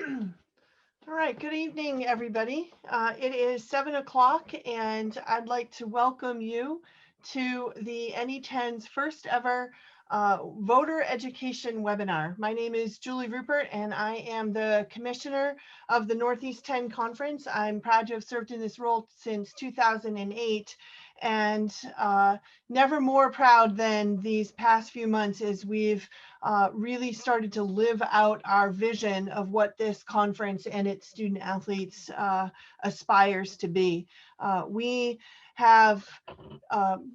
All right, good evening, everybody. It is 7 o'clock, and I'd like to welcome you to the NE10's first ever Voter Education Webinar. My name is Julie Rupert, and I am the Commissioner of the Northeast 10 Conference. I'm proud to have served in this role since 2008, and never more proud than these past few months as we've really started to live out our vision of what this conference and its student athletes aspires to be. We have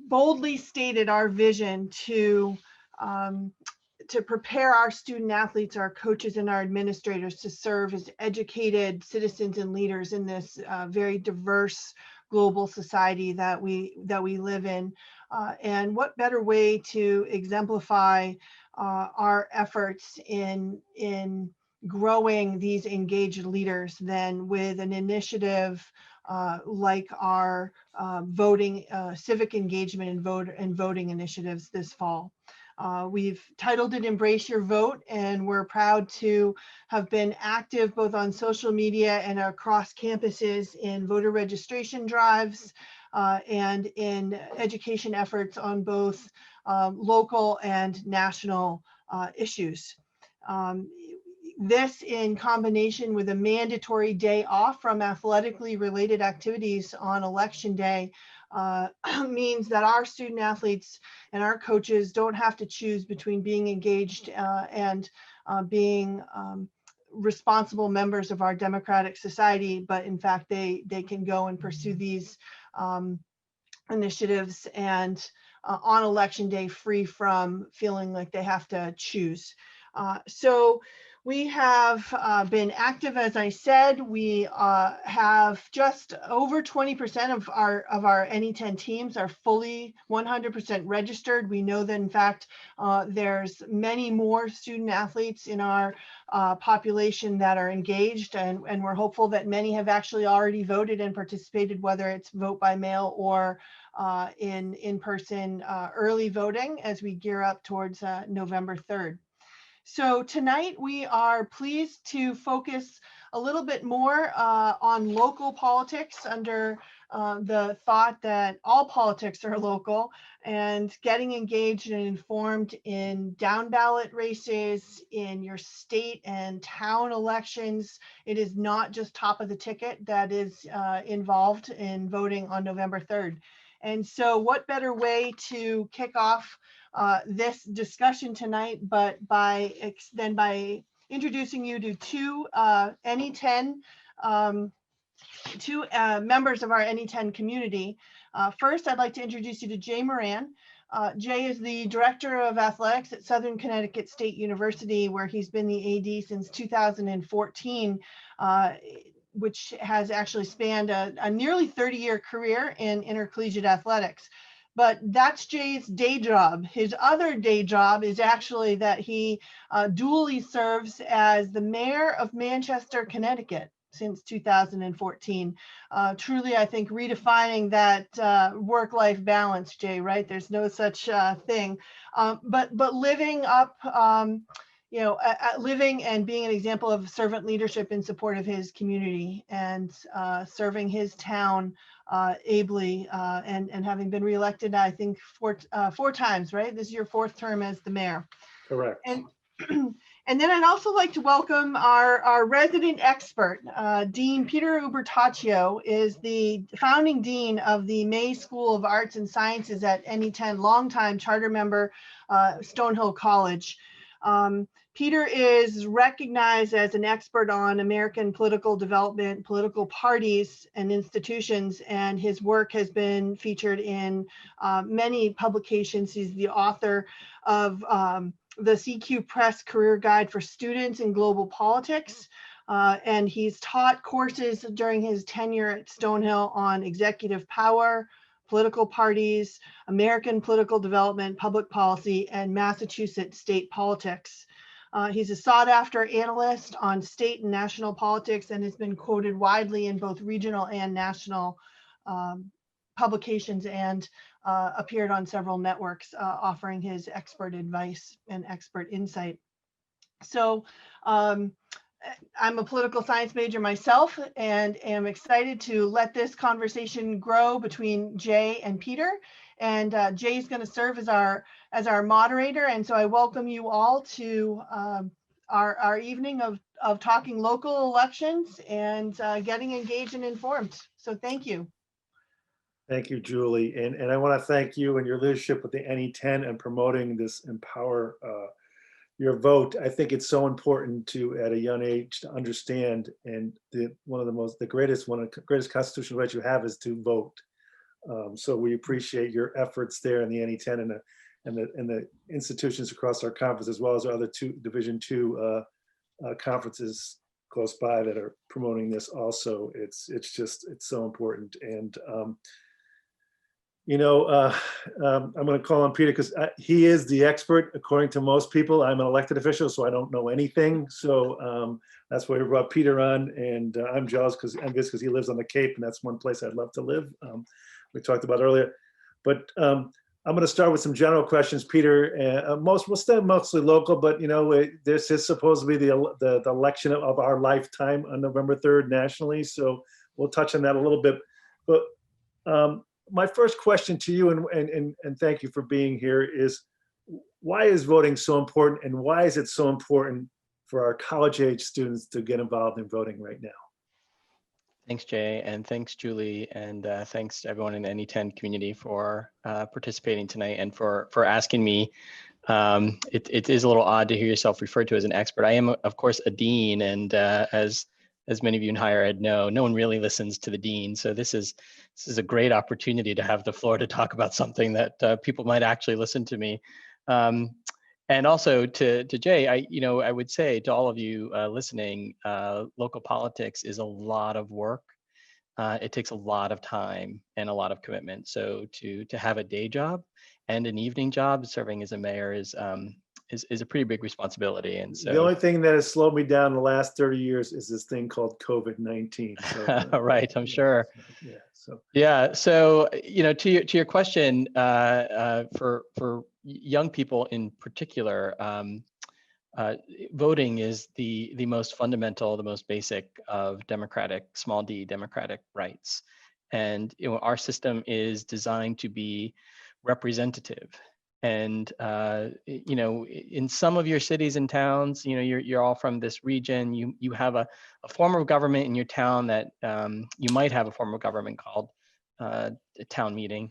boldly stated our vision to prepare our student athletes, our coaches, and our administrators to serve as educated citizens and leaders in this very diverse global society that we live in. And what better way to exemplify our efforts in growing these engaged leaders than with an initiative like our voting, civic engagement and voting initiatives this fall. We've titled it Embrace Your Vote, and we're proud to have been active both on social media and across campuses in voter registration drives and in education efforts on both local and national issues. This, in combination with a mandatory day off from athletically related activities on election day, means that our student athletes and our coaches don't have to choose between being engaged and being responsible members of our democratic society, but in fact they can go and pursue these initiatives and on election day free from feeling like they have to choose. So we have been active, as I said. We have just over 20% of our NE10 teams are fully 100% registered. We know that in fact there's many more student athletes in our population that are engaged, and we're hopeful that many have actually already voted and participated, whether it's vote by mail or in-person early voting as we gear up towards November 3rd. So tonight we are pleased to focus a little bit more on local politics under the thought that all politics are local, and getting engaged and informed in down ballot races, in your state and town elections. It is not just top of the ticket that is involved in voting on November 3rd. And so what better way to kick off this discussion tonight, but by introducing you to two NE10, two members of our NE10 community. First, I'd like to introduce you to Jay Moran. Jay is the Director of Athletics at Southern Connecticut State University, where he's been the AD since 2014. Which has actually spanned a nearly 30-year career in intercollegiate athletics. But that's Jay's day job. His other day job is actually that he dually serves as the mayor of Manchester, Connecticut since 2014. Truly, I think, redefining that work-life balance, Jay, right? There's no such thing. But living up, living and being an example of servant leadership in support of his community and serving his town ably and having been reelected, I think, four times, right? This is your fourth term as the mayor. Correct. And then I'd also like to welcome our resident expert, Dean Peter Ubertaccio is the founding dean of the May School of Arts and Sciences at NE10, longtime charter member, Stonehill College. Peter is recognized as an expert on American political development, political parties and institutions, and his work has been featured in many publications. He's the author of the CQ Press Career Guide for Students in Global Politics, and he's taught courses during his tenure at Stonehill on executive power, political parties, American political development, public policy, and Massachusetts state politics. He's a sought-after analyst on state and national politics and has been quoted widely in both regional and national publications and appeared on several networks offering his expert advice and expert insight. So I'm a political science major myself and am excited to let this conversation grow between Jay and Peter. And Jay is going to serve as our moderator. And so I welcome you all to our evening of talking local elections and getting engaged and informed. So thank you. Thank you, Julie. And I want to thank you and your leadership with the NE10 and promoting this Empower Your Vote. I think it's so important to, at a young age, to understand, and one of the greatest constitutional rights you have is to vote. So we appreciate your efforts there in the NE10 and the institutions across our conference, as well as our other Division II conferences close by that are promoting this also. It's so important. And I'm going to call on Peter because he is the expert according to most people. I'm an elected official, so I don't know anything. So that's why we brought Peter on, and I'm jealous because he lives on the Cape, and that's one place I'd love to live. We talked about earlier, but I'm going to start with some general questions, Peter. We'll stay mostly local, but this is supposed to be the election of our lifetime on November 3rd nationally. So we'll touch on that a little bit, but my first question to you, and thank you for being here, is why is voting so important, and why is it so important for our college-age students to get involved in voting right now? Thanks, Jay, and thanks, Julie, and thanks to everyone in the NE10 community for participating tonight and for asking me. It is a little odd to hear yourself referred to as an expert. I am, of course, a dean, and as many of you in higher ed know, no one really listens to the dean. So this is a great opportunity to have the floor to talk about something that people might actually listen to me. And also to Jay, I would say to all of you listening, local politics is a lot of work. It takes a lot of time and a lot of commitment. So to have a day job and an evening job serving as a mayor is a pretty big responsibility. And so the only thing that has slowed me down in the last 30 years is this thing called COVID-19. So, right, I'm sure. Yeah. So to your question, for young people in particular, voting is the most fundamental, the most basic of small d democratic rights. And our system is designed to be representative. And in some of your cities and towns, you're all from this region. You have a form of government in your town that you might have a form of government called a town meeting.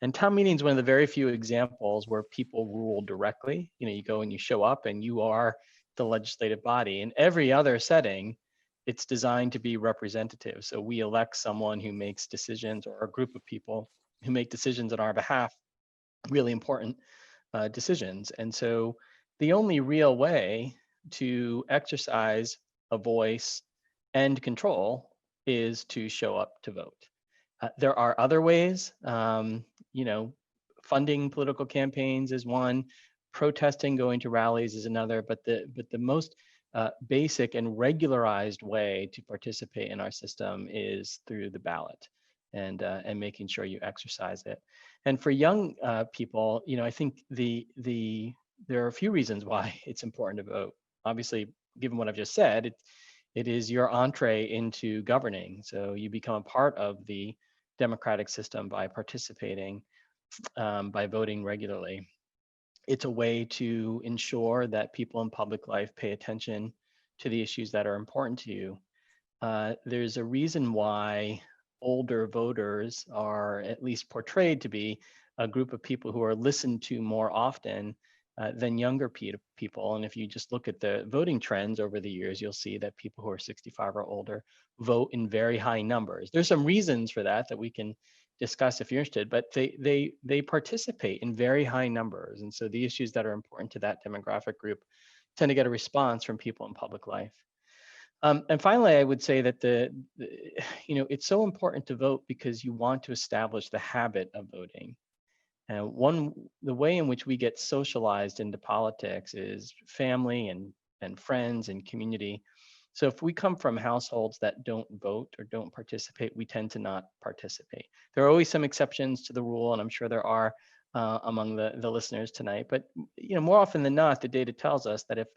And town meeting is one of the very few examples where people rule directly. You go and you show up and you are the legislative body. In every other setting, it's designed to be representative. So we elect someone who makes decisions, or a group of people who make decisions on our behalf, really important decisions. And so the only real way to exercise a voice and control is to show up to vote. There are other ways, funding political campaigns is one, protesting, going to rallies is another, but the most basic and regularized way to participate in our system is through the ballot and making sure you exercise it. And for young people, I think there are a few reasons why it's important to vote. Obviously, given what I've just said, it is your entree into governing. So you become a part of the democratic system by participating, by voting regularly. It's a way to ensure that people in public life pay attention to the issues that are important to you. There's a reason why older voters are at least portrayed to be a group of people who are listened to more often than younger people. And if you just look at the voting trends over the years, you'll see that people who are 65 or older vote in very high numbers. There's some reasons for that we can discuss if you're interested, but they participate in very high numbers. And so the issues that are important to that demographic group tend to get a response from people in public life. And finally, I would say that it's so important to vote because you want to establish the habit of voting. And the way in which we get socialized into politics is family and friends and community. So if we come from households that don't vote or don't participate, we tend to not participate. There are always some exceptions to the rule, and I'm sure there are among the listeners tonight. But more often than not, the data tells us that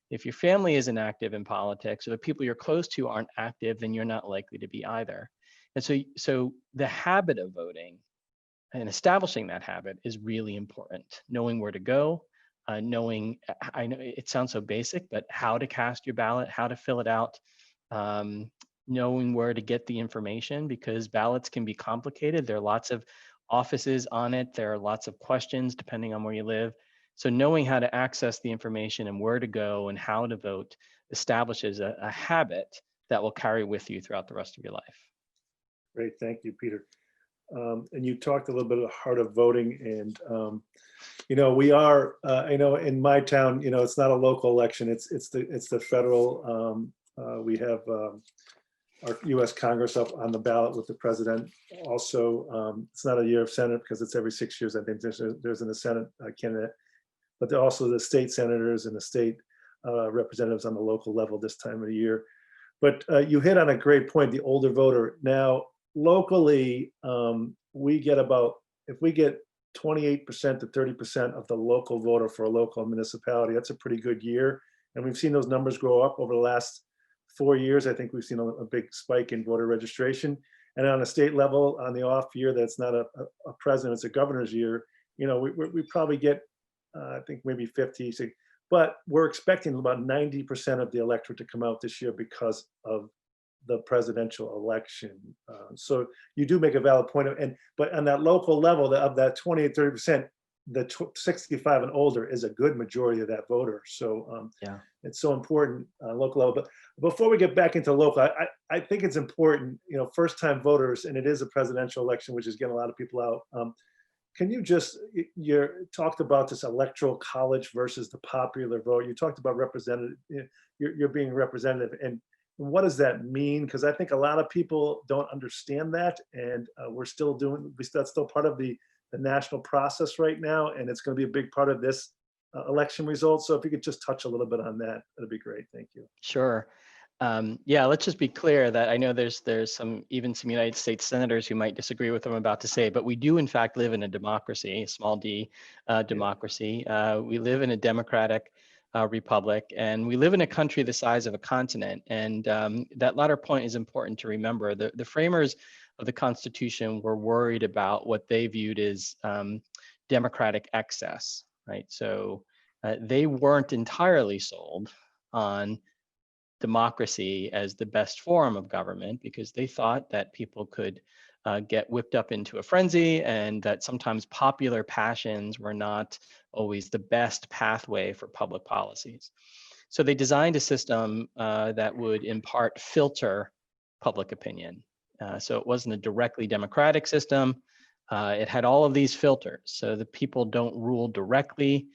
If your family isn't active in politics, or the people you're close to aren't active, then you're not likely to be either. And so the habit of voting and establishing that habit is really important. Knowing where to go, knowing, I know it sounds so basic, but how to cast your ballot, how to fill it out, knowing where to get the information, because ballots can be complicated. There are lots of offices on it. There are lots of questions depending on where you live. So knowing how to access the information and where to go and how to vote establishes a habit that will carry with you throughout the rest of your life. Great, thank you, Peter. And you talked a little bit of the heart of voting, and you know, we are, I know in my town, you know, it's not a local election, it's the federal. We have our U.S. Congress up on the ballot with the president. Also, it's not a year of Senate because it's every 6 years. I think there's in the Senate candidate, but also the state senators and the state representatives on the local level this time of the year. But you hit on a great point, the older voter. Now, locally, we get about, if we get 28% to 30% of the local voter for a local municipality, that's a pretty good year. And we've seen those numbers grow up over the last 4 years. I think we've seen a big spike in voter registration. And on a state level, on the off year, that's not a president, it's a governor's year, you know, we probably get, I think maybe 50, 60, but we're expecting about 90% of the electorate to come out this year because of the presidential election. So you do make a valid point. But on that local level, of that 28, 30%, the 65 and older is a good majority of that voter. So yeah, it's so important local level. But before we get back into local, I think it's important, you know, first time voters, and it is a presidential election, which is getting a lot of people out. Can you just, you talked about this electoral college versus the popular vote. You talked about representative, you're being representative, and what does that mean? Because I think a lot of people don't understand that, and that's still part of the national process right now, and it's going to be a big part of this election result. So if you could just touch a little bit on that, that'd be great. Thank you. Sure. Yeah, let's just be clear that I know there's some United States senators who might disagree with what I'm about to say, but we do in fact live in a democracy, small d democracy. We live in a democratic republic, and we live in a country the size of a continent. And that latter point is important to remember. The framers of the Constitution were worried about what they viewed as democratic excess, right? So they weren't entirely sold on democracy as the best form of government, because they thought that people could get whipped up into a frenzy, and that sometimes popular passions were not always the best pathway for public policies. So they designed a system that would in part filter public opinion. So it wasn't a directly democratic system. It had all of these filters. So the people don't rule directly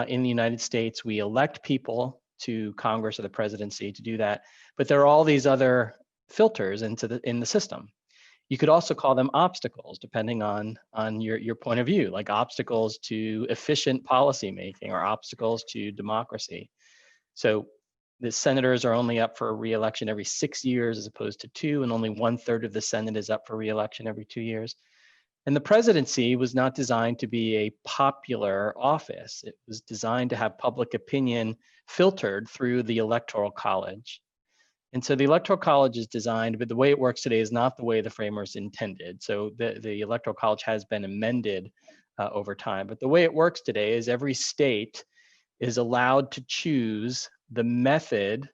in the United States. We elect people to Congress or the presidency to do that, but there are all these other filters in the system. You could also call them obstacles, depending on your point of view, like obstacles to efficient policy making or obstacles to democracy. So the senators are only up for re-election every 6 years as opposed to 2, and only 1/3 of the Senate is up for re-election every 2 years. And the presidency was not designed to be a popular office. It was designed to have public opinion filtered through the Electoral College. And so the Electoral College is designed, but the way it works today is not the way the framers intended. So the Electoral College has been amended over time. But the way it works today is every state is allowed to choose the method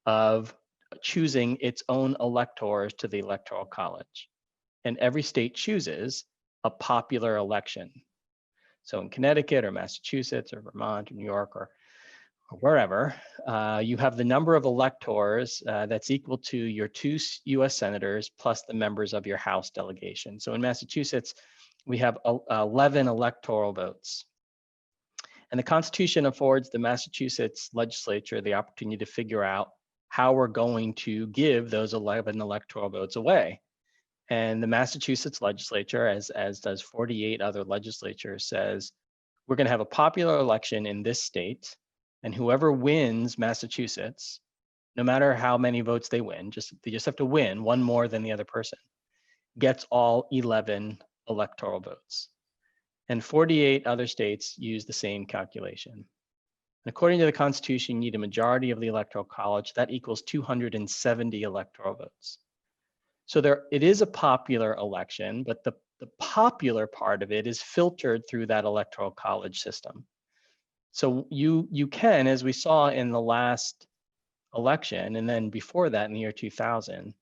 of choosing its own electors to the Electoral College. And every state chooses a popular election. So in Connecticut or Massachusetts or Vermont or New York or wherever, you have the number of electors that's equal to your 2 US senators plus the members of your House delegation. So in Massachusetts, we have 11 electoral votes. And the Constitution affords the Massachusetts legislature the opportunity to figure out how we're going to give those 11 electoral votes away. And the Massachusetts legislature, as does 48 other legislatures, says, we're going to have a popular election in this state, and whoever wins Massachusetts, no matter how many votes they win, they just have to win one more than the other person, gets all 11 electoral votes. And 48 other states use the same calculation. And according to the Constitution, you need a majority of the Electoral College. That equals 270 electoral votes. So it is a popular election, but the popular part of it is filtered through that Electoral College system. So you can, as we saw in the last election, and then before that in the year 2000,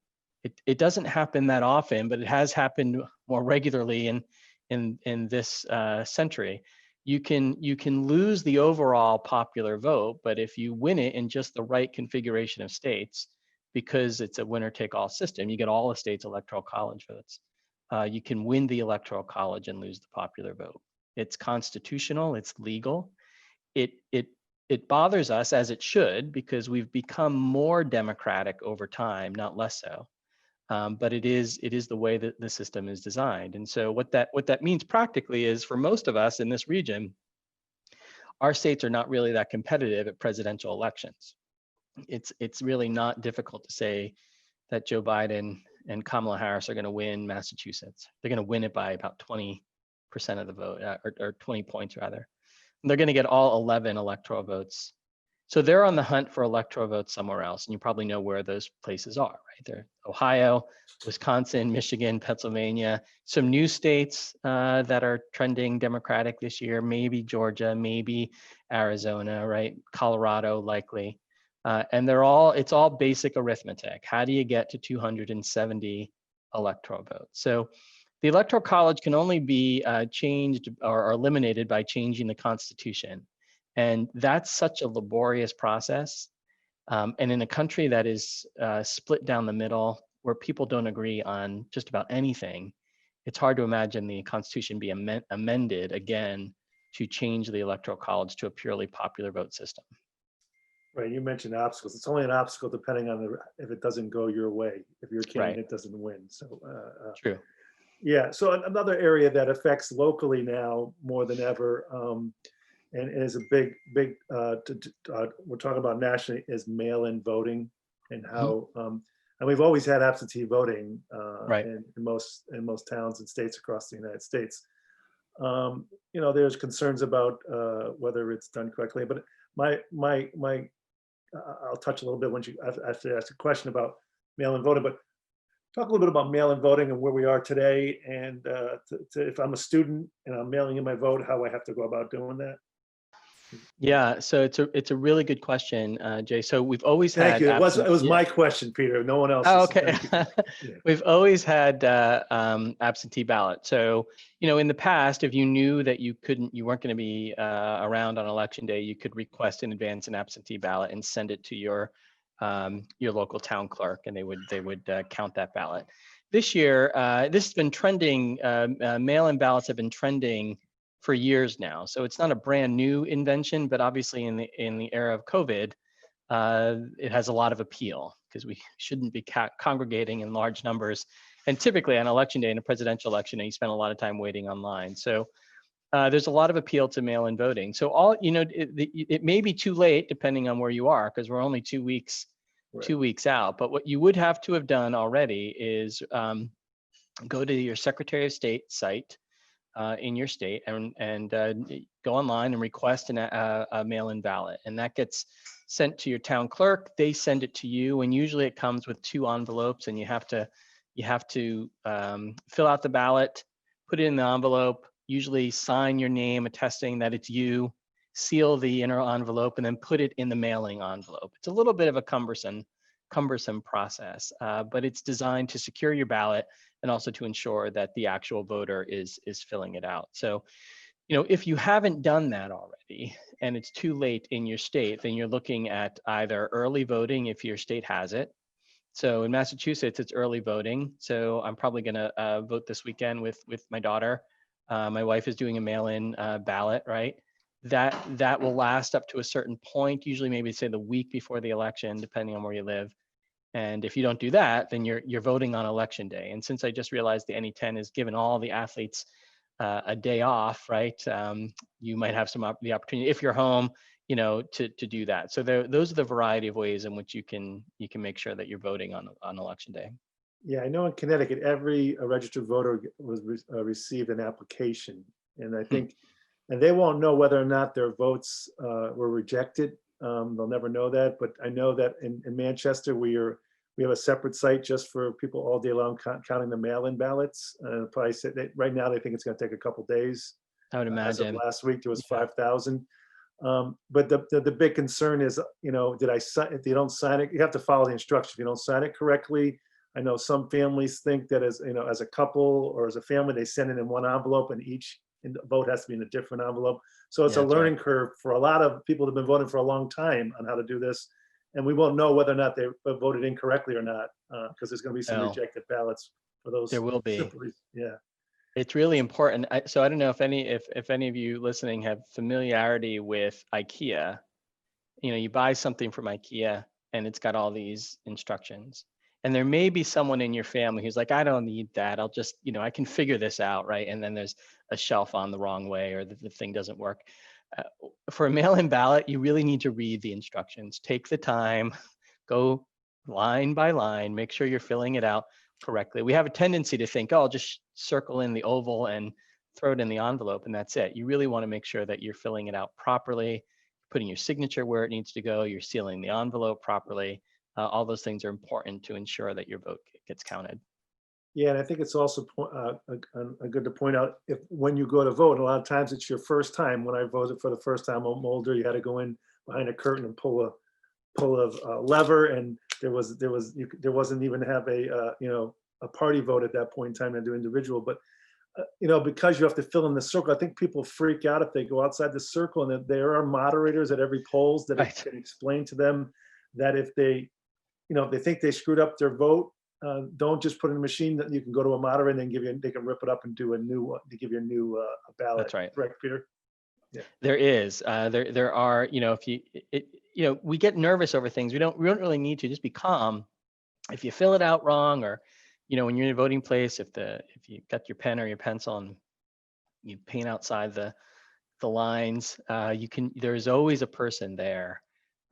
it doesn't happen that often, but it has happened more regularly in this century. You can lose the overall popular vote, but if you win it in just the right configuration of states, because it's a winner-take-all system, you get all the states' Electoral College votes. You can win the Electoral College and lose the popular vote. It's constitutional, it's legal. It bothers us, as it should, because we've become more democratic over time, not less so. But it is the way that the system is designed. And so what that means practically is, for most of us in this region, our states are not really that competitive at presidential elections. It's really not difficult to say that Joe Biden and Kamala Harris are going to win Massachusetts. They're going to win it by about 20% of the vote, or 20 points rather. And they're going to get all 11 electoral votes. So they're on the hunt for electoral votes somewhere else, and you probably know where those places are, right? They're Ohio, Wisconsin, Michigan, Pennsylvania, some new states that are trending Democratic this year, maybe Georgia, maybe Arizona, right? Colorado, likely. And it's all basic arithmetic. How do you get to 270 electoral votes? So the Electoral College can only be changed or eliminated by changing the Constitution. And that's such a laborious process. And in a country that is split down the middle, where people don't agree on just about anything, it's hard to imagine the Constitution be amended again to change the Electoral College to a purely popular vote system. Right, you mentioned obstacles. It's only an obstacle depending on if it doesn't go your way, if your candidate doesn't win. So True. Yeah, so another area that affects locally now more than ever, and is a big, we're talking about nationally, is mail-in voting, and how, and we've always had absentee voting in most towns and states across the United States. There's concerns about whether it's done correctly, but I'll touch a little bit when you after ask a question about mail-in voting, but talk a little bit about mail-in voting and where we are today, and if I'm a student and I'm mailing in my vote, how I have to go about doing that. Yeah, so it's a really good question, Jay. So we've always had. Thank you. It was my question, Peter. No one else's. Oh, okay. We've always had absentee ballot. So in the past, if you knew that you weren't going to be around on election day, you could request in advance an absentee ballot and send it to your local town clerk, and they would count that ballot. This year, this has been trending. Mail-in ballots have been trending for years now. So it's not a brand new invention, but obviously in the era of COVID, it has a lot of appeal because we shouldn't be congregating in large numbers. And typically on election day, in a presidential election, you spend a lot of time waiting online. So there's a lot of appeal to mail-in voting. So it may be too late depending on where you are, because we're only 2 weeks, right, 2 weeks out. But what you would have to have done already is go to your Secretary of State site in your state and go online and request a mail-in ballot, and that gets sent to your town clerk. They send it to you, and usually it comes with 2 envelopes, and you have to fill out the ballot, put it in the envelope, usually sign your name attesting that it's you, seal the inner envelope, and then put it in the mailing envelope. It's a little bit of a cumbersome process, but it's designed to secure your ballot and also to ensure that the actual voter is filling it out. So, if you haven't done that already and it's too late in your state, then you're looking at either early voting if your state has it. So in Massachusetts, it's early voting. So I'm probably gonna vote this weekend with my daughter. My wife is doing a mail-in ballot, right? That will last up to a certain point, usually maybe say the week before the election, depending on where you live. And if you don't do that, then you're voting on election day. And since I just realized the NE10 has given all the athletes a day off, right? You might have the opportunity, if you're home, to do that. So those are the variety of ways in which you can make sure that you're voting on election day. Yeah, I know in Connecticut, every registered voter received an application, and I think and they won't know whether or not their votes were rejected. They'll never know that. But I know that in Manchester, we have a separate site just for people all day long counting the mail-in ballots. Probably said that right now they think it's going to take a couple days. I would As of imagine. last week, there was Yeah. 5,000. But the big concern is, did I sign? If you don't sign it, you have to follow the instructions. If you don't sign it correctly, I know some families think that as a couple or as a family, they send it in one envelope, and each vote has to be in a different envelope. So it's Yeah, a that's right. learning curve for a lot of people that have been voting for a long time on how to do this. And we won't know whether or not they voted incorrectly or not, because there's going to be some No. rejected ballots for those. There will be. simple reasons. Yeah. It's really important. So I don't know if any of you listening have familiarity with IKEA. You buy something from IKEA and it's got all these instructions. And there may be someone in your family who's like, I don't need that. I'll just, I can figure this out, right? And then there's a shelf on the wrong way, or the thing doesn't work. For a mail-in ballot, you really need to read the instructions. Take the time, go line by line, make sure you're filling it out correctly. We have a tendency to think, oh, I'll just circle in the oval and throw it in the envelope and that's it. You really want to make sure that you're filling it out properly, putting your signature where it needs to go, you're sealing the envelope properly. All those things are important to ensure that your vote gets counted. Yeah, and I think it's also good to point out, if when you go to vote, a lot of times it's your first time. When I voted for the first time, I'm older, you had to go in behind a curtain and pull a lever, and there wasn't even have a party vote at that point in time to do individual. But because you have to fill in the circle, I think people freak out if they go outside the circle, and there are moderators at every polls that Right. can explain to them that if they think they screwed up their vote, don't just put in a machine. That you can go to a moderator and they can rip it up and do a new one to give you a new ballot. That's right. Correct, Peter? There is. There are. We get nervous over things. We don't really need to. Just be calm. If you fill it out wrong, or when you're in a voting place, if you got your pen or your pencil and you paint outside the lines, there's always a person there,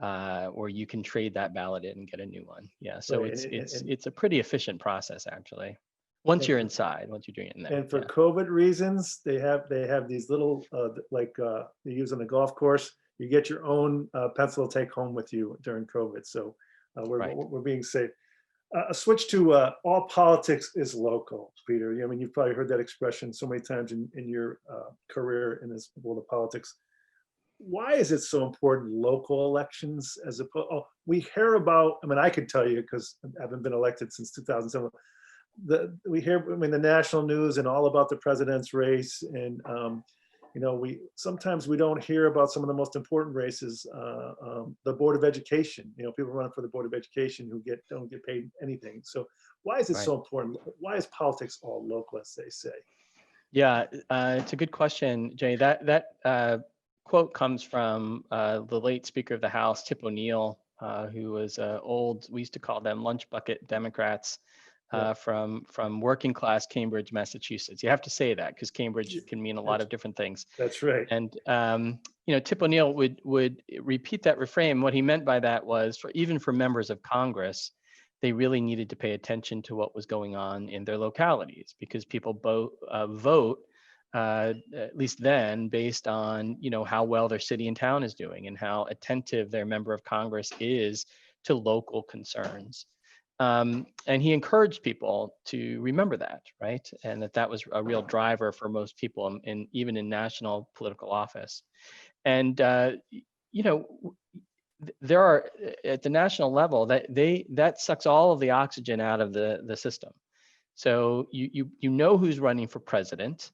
or you can trade that ballot in and get a new one. Yeah. So Right, it's a pretty efficient process, actually. Once you're inside, once you're doing it in there. And for yeah. COVID reasons, they have these little they use on the golf course. You get your own pencil to take home with you during COVID. So we're being safe. A switch to all politics is local, Peter. I mean, you've probably heard that expression so many times in your career in this world of politics. Why is it so important, local elections, as opposed? Oh, we hear about. I mean, I could tell you because I haven't been elected since 2007. We hear, the national news and all about the president's race, and we sometimes we don't hear about some of the most important races. The Board of Education, people running for the Board of Education who don't get paid anything. So why is it so important? Why is politics all local, as they say? Yeah, it's a good question, Jay. That quote comes from the late Speaker of the House, Tip O'Neill, who was we used to call them lunch bucket Democrats. From working class Cambridge, Massachusetts. You have to say that because Cambridge can mean a lot of different things. That's right. And Tip O'Neill would repeat that refrain. What he meant by that was, even for members of Congress, they really needed to pay attention to what was going on in their localities, because people vote at least then based on how well their city and town is doing and how attentive their member of Congress is to local concerns. And he encouraged people to remember that, right? And that was a real driver for most people, even in national political office. And there are, at the national level, that sucks all of the oxygen out of the system. So you know who's running for president.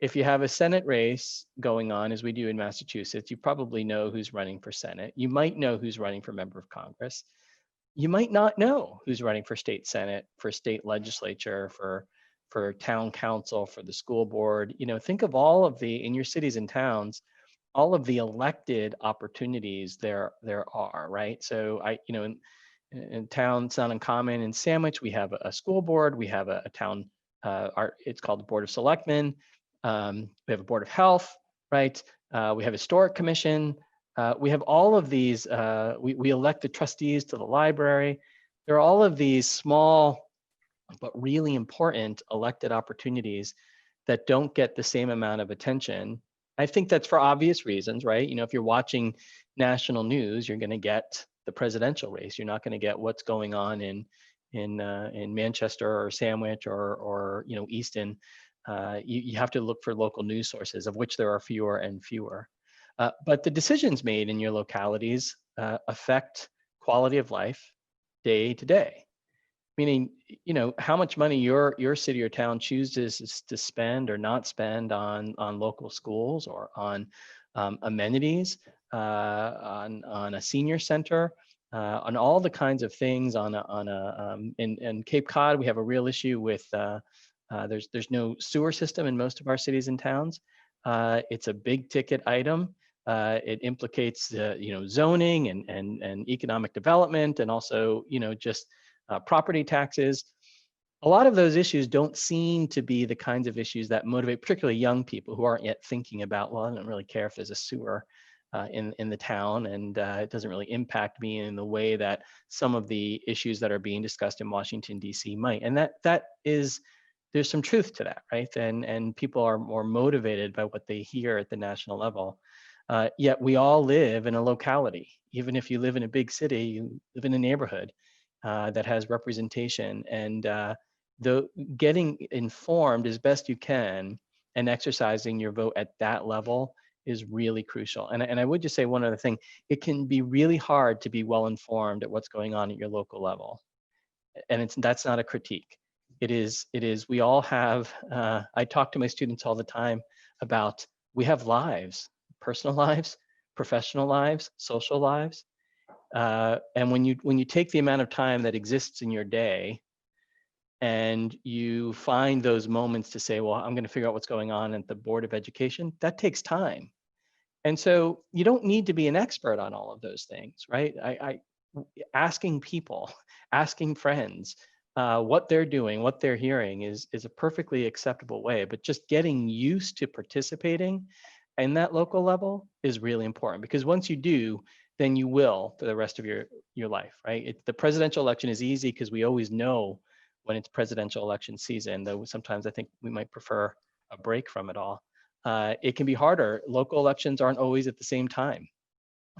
If you have a Senate race going on, as we do in Massachusetts, you probably know who's running for Senate. You might know who's running for member of Congress. You might not know who's running for state Senate, for state legislature, for town council, for the school board. Think of all of in your cities and towns, all of the elected opportunities there are, right? So in town, it's not uncommon. In Sandwich, we have a school board, we have a town, it's called the Board of Selectmen. We have a Board of Health, right? We have a Historic Commission. We have all of these, we elect the trustees to the library. There are all of these small, but really important elected opportunities that don't get the same amount of attention I think that's for obvious reasons, right? You know, if you're watching national news, you're going to get the presidential race. You're not going to get what's going on in Manchester or Sandwich or you know, Easton. You have to look for local news sources, of which there are fewer and fewer. But the decisions made in your localities affect quality of life day to day. Meaning, you know, how much money your city or town chooses to spend or not spend on local schools or on amenities, on a senior center, on all the kinds of things. In Cape Cod, we have a real issue with there's no sewer system in most of our cities and towns. It's a big ticket item. It implicates you know, zoning and economic development, and also, you know, just property taxes. A lot of those issues don't seem to be the kinds of issues that motivate particularly young people who aren't yet thinking about, well, I don't really care if there's a sewer in the town, and it doesn't really impact me in the way that some of the issues that are being discussed in Washington, D.C. might. And that is, there's some truth to that, right? And people are more motivated by what they hear at the national level. Yet we all live in a locality. Even if you live in a big city, you live in a neighborhood that has representation, and getting informed as best you can and exercising your vote at that level is really crucial. And I would just say one other thing: it can be really hard to be well informed at what's going on at your local level, and that's not a critique. It is. We all have. I talk to my students all the time about, we have lives, personal lives, professional lives, social lives. And when you take the amount of time that exists in your day and you find those moments to say, well, I'm going to figure out what's going on at the Board of Education, that takes time. And so you don't need to be an expert on all of those things, right? Asking people, asking friends, what they're doing, what they're hearing is a perfectly acceptable way. But just getting used to participating in that local level is really important, because once you do, then you will for the rest of your life, right? The presidential election is easy because we always know when it's presidential election season, though sometimes I think we might prefer a break from it all. It can be harder. Local elections aren't always at the same time,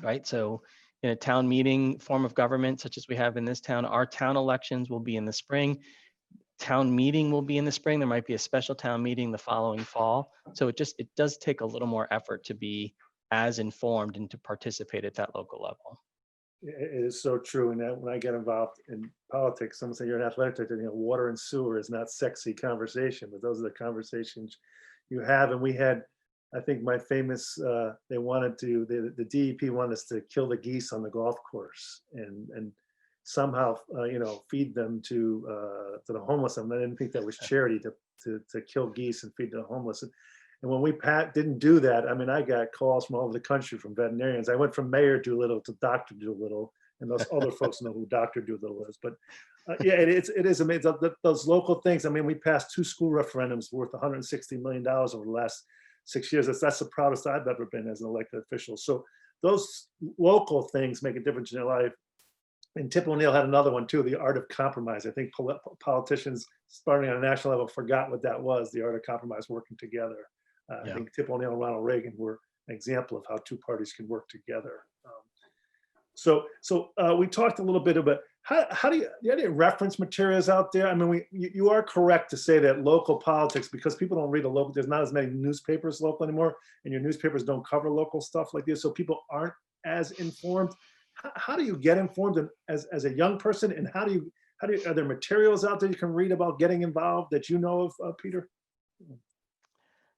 right? So in a town meeting form of government, such as we have in this town, our town elections will be in the spring. Town meeting will be in the spring. There might be a special town meeting the following fall. So it does take a little more effort to be as informed and to participate at that local level. It is so true. And that when I get involved in politics, someone say, you're an athletic director, you know, water and sewer is not sexy conversation, but those are the conversations you have. And we had, I think my famous, they wanted to, the DEP wanted us to kill the geese on the golf course and somehow, you know, feed them to the homeless. And I didn't think that was charity to kill geese and feed the homeless. And when we didn't do that, I mean, I got calls from all over the country from veterinarians. I went from Mayor Doolittle to Dr. Doolittle, and those other folks know who Dr. Doolittle is. But yeah, it is amazing. Those local things. I mean, we passed 2 school referendums worth $160 million over the last 6 years. That's the proudest I've ever been as an elected official. So those local things make a difference in your life. And Tip O'Neill had another one too, the art of compromise. I think politicians starting on a national level forgot what that was, the art of compromise, working together. I think Tip O'Neill and Ronald Reagan were an example of how 2 parties can work together. So we talked a little bit about how do you have any reference materials out there? I mean, you are correct to say that local politics, because people don't read there's not as many newspapers local anymore, and your newspapers don't cover local stuff like this, so people aren't as informed. How do you get informed as a young person, and how do you are there materials out there you can read about getting involved that you know of, Peter?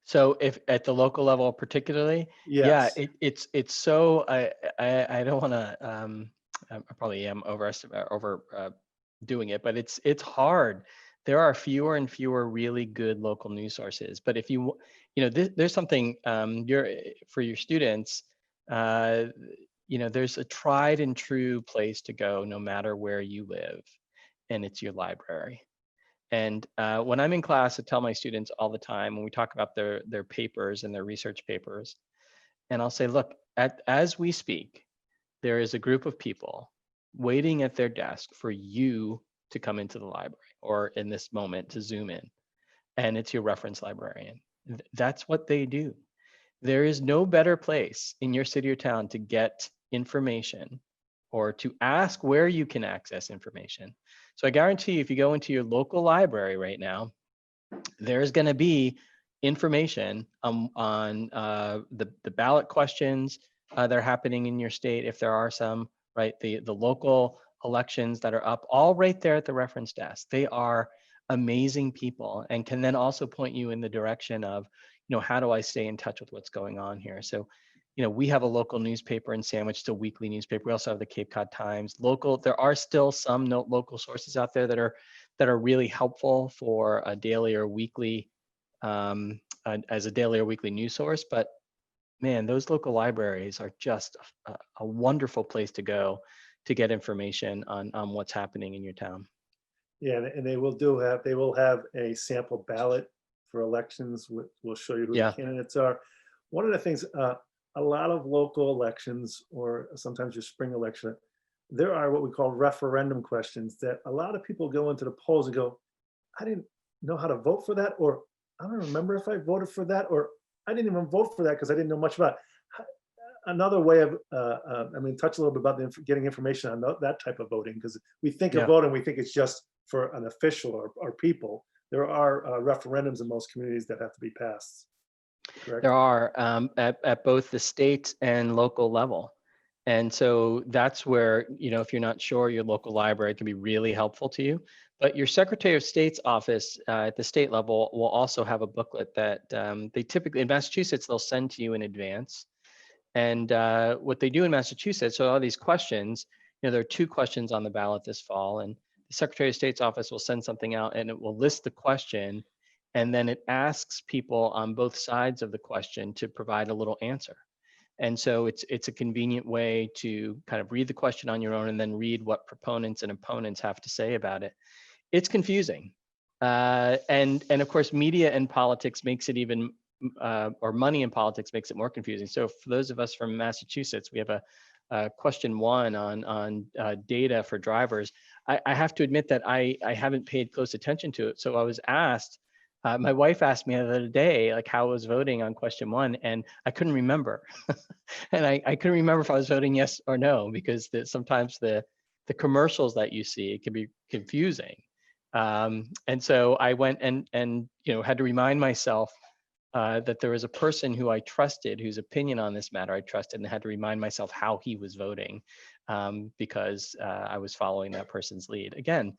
So if at the local level particularly, Yes. yeah, it's so, I don't want to, I probably am doing it, but it's hard. There are fewer and fewer really good local news sources. But if you know, there's something for your students, you know, there's a tried and true place to go no matter where you live, and it's your library. And when I'm in class, I tell my students all the time when we talk about their papers and their research papers, and I'll say, look, as we speak, there is a group of people waiting at their desk for you to come into the library, or in this moment to Zoom in, and it's your reference librarian. That's what they do. There is no better place in your city or town to get information or to ask where you can access information. So I guarantee you, if you go into your local library right now, there's going to be information on the ballot questions that are happening in your state, if there are some, right? The local elections that are up, all right there at the reference desk. They are amazing people and can then also point you in the direction of, how do I stay in touch with what's going on here? So, we have a local newspaper in Sandwich, still weekly newspaper. We also have the Cape Cod Times. Local, there are still some local sources out there that are really helpful for a daily or weekly, as a daily or weekly news source. But man, those local libraries are just a wonderful place to go to get information on what's happening in your town. Yeah, and they will have a sample ballot for elections. We'll show you who the candidates are. One of the things, a lot of local elections, or sometimes your spring election, there are what we call referendum questions that a lot of people go into the polls and go, I didn't know how to vote for that, or I don't remember if I voted for that, or I didn't even vote for that because I didn't know much about it. Another way of, touch a little bit about getting information on that type of voting, because we think of voting, we think it's just for an official or people. There are referendums in most communities that have to be passed. Correct? There are at both the state and local level. And so that's where, if you're not sure, your local library can be really helpful to you. But your Secretary of State's office at the state level will also have a booklet that they typically, in Massachusetts, they'll send to you in advance. And what they do in Massachusetts, so all these questions, there are 2 questions on the ballot this fall, and the Secretary of State's office will send something out and it will list the question, and then it asks people on both sides of the question to provide a little answer. And so it's a convenient way to kind of read the question on your own and then read what proponents and opponents have to say about it. It's confusing. And of course, media and politics makes it even, or money and politics makes it more confusing. So for those of us from Massachusetts, we have a question 1 on data for drivers. I have to admit that I haven't paid close attention to it. So I was asked, my wife asked me the other day, like, how I was voting on question 1, and I couldn't remember. And I couldn't remember if I was voting yes or no, because sometimes the commercials that you see can be confusing. And so I went and had to remind myself that there was a person who I trusted, whose opinion on this matter I trusted, and had to remind myself how he was voting, because I was following that person's lead. Again,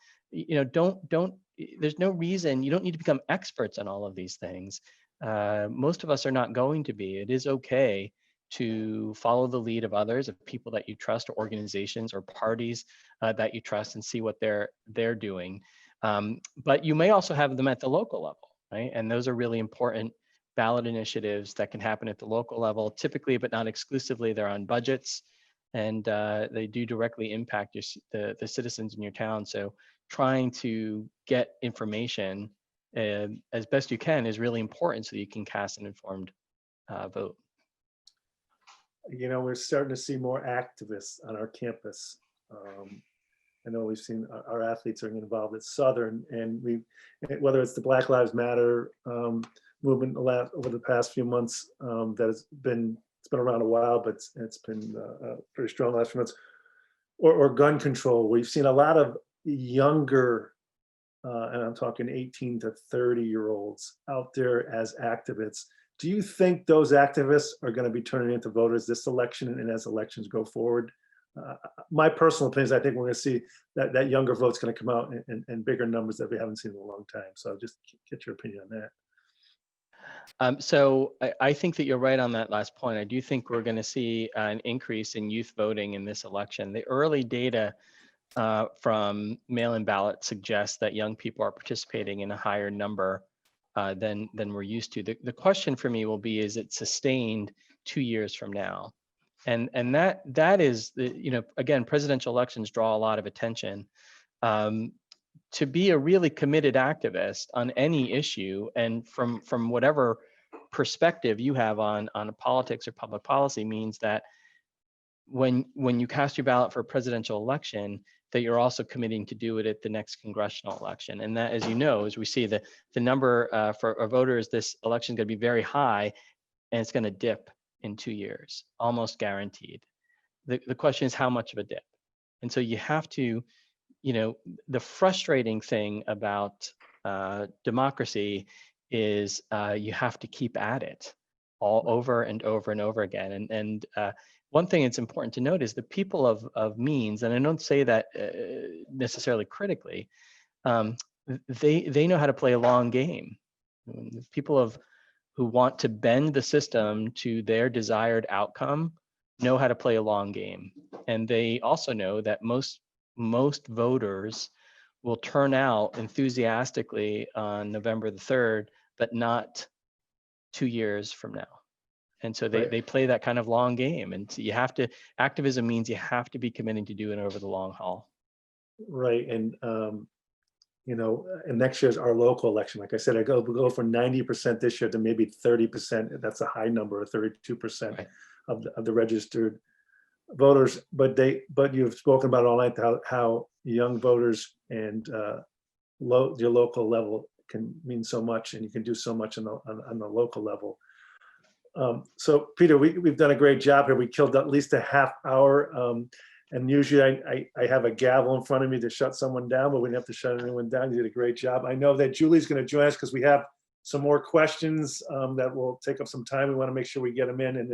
there's no reason, you don't need to become experts on all of these things. Most of us are not going to be. It is okay to follow the lead of others, of people that you trust, or organizations or parties that you trust, and see what they're doing. But you may also have them at the local level, right? And those are really important ballot initiatives that can happen at the local level. Typically, but not exclusively, they're on budgets, and they do directly impact the citizens in your town. So trying to get information as best you can is really important, so you can cast an informed vote. We're starting to see more activists on our campus. I know we've seen our athletes are involved at Southern, and whether it's the Black Lives Matter movement over the past few months, it's been around a while, but it's been pretty strong the last few months, or gun control. We've seen a lot of younger, and I'm talking 18 to 30-year-olds out there as activists. Do you think those activists are going to be turning into voters this election and as elections go forward? My personal opinion is I think we're going to see that younger vote's going to come out in bigger numbers that we haven't seen in a long time. So I'll just get your opinion on that. So I think that you're right on that last point. I do think we're going to see an increase in youth voting in this election. The early data from mail-in ballot suggests that young people are participating in a higher number than we're used to. The question for me will be, is it sustained 2 years from now? And that is, again, presidential elections draw a lot of attention. To be a really committed activist on any issue, and from whatever perspective you have on politics or public policy, means that when you cast your ballot for a presidential election, that you're also committing to do it at the next congressional election. And that, as you know, as we see the number for our voters, this election is going to be very high. and it's going to dip in 2 years, almost guaranteed. The question is how much of a dip? And so you have to, the frustrating thing about democracy is you have to keep at it all over and over and over again. And one thing it's important to note is the people of means, and I don't say that necessarily critically, they know how to play a long game. People who want to bend the system to their desired outcome know how to play a long game. And they also know that most voters will turn out enthusiastically on November the 3rd, but not 2 years from now. And so they play that kind of long game. And so you have to, activism means you have to be committing to do it over the long haul. Right. And, and next year's our local election. Like I said, we'll go from 90% this year to maybe 30%. That's a high number, or 32% Right. of the registered voters. But you've spoken about all night how young voters and your local level can mean so much, and you can do so much on the local level. So Peter, we've done a great job here. We killed at least a half hour. And usually I have a gavel in front of me to shut someone down, but we didn't have to shut anyone down. You did a great job. I know that Julie's going to join us because we have some more questions that will take up some time. We want to make sure we get them in, and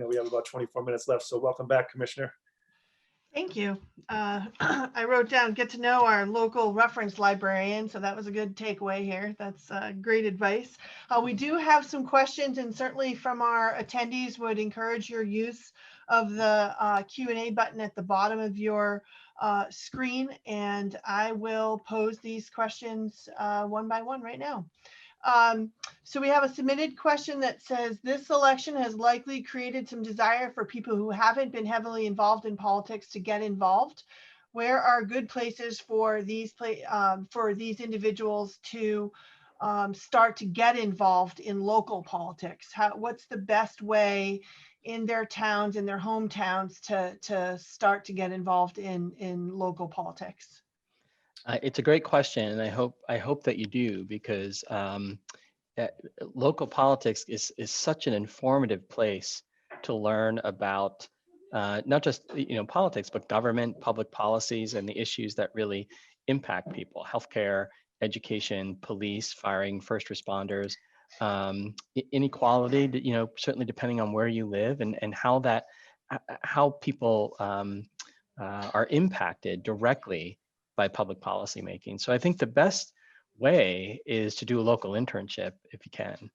we have about 24 minutes left. So welcome back, Commissioner. Thank you. I wrote down, get to know our local reference librarian. So that was a good takeaway here. That's great advice. We do have some questions, and certainly from our attendees would encourage your use of the Q&A button at the bottom of your screen. And I will pose these questions one by one right now. So we have a submitted question that says, this election has likely created some desire for people who haven't been heavily involved in politics to get involved. Where are good places for these individuals to start to get involved in local politics? What's the best way in their towns, in their hometowns, to start to get involved in local politics? It's a great question, and I hope that you do, because local politics is such an informative place to learn about not just politics, but government, public policies, and the issues that really impact people: healthcare, education, police, firing, first responders, inequality. Certainly depending on where you live, and how people are impacted directly by public policy making. So I think the best way is to do a local internship if you can,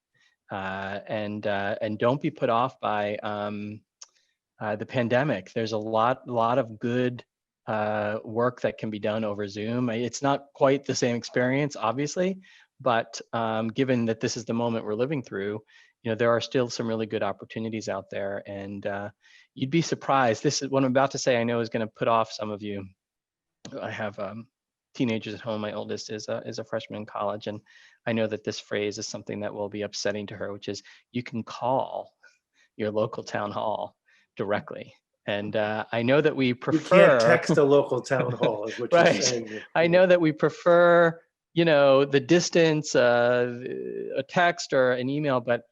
and don't be put off by the pandemic. There's a lot of good work that can be done over Zoom. It's not quite the same experience, obviously, but given that this is the moment we're living through, there are still some really good opportunities out there, and you'd be surprised. This is what I'm about to say, I know is going to put off some of you. I have teenagers at home. My oldest is a freshman in college, and I know that this phrase is something that will be upsetting to her, which is, you can call your local town hall directly. And I know that we prefer— You can't text a local town hall, is what right. you're saying. I know that we prefer, the distance, a text or an email, but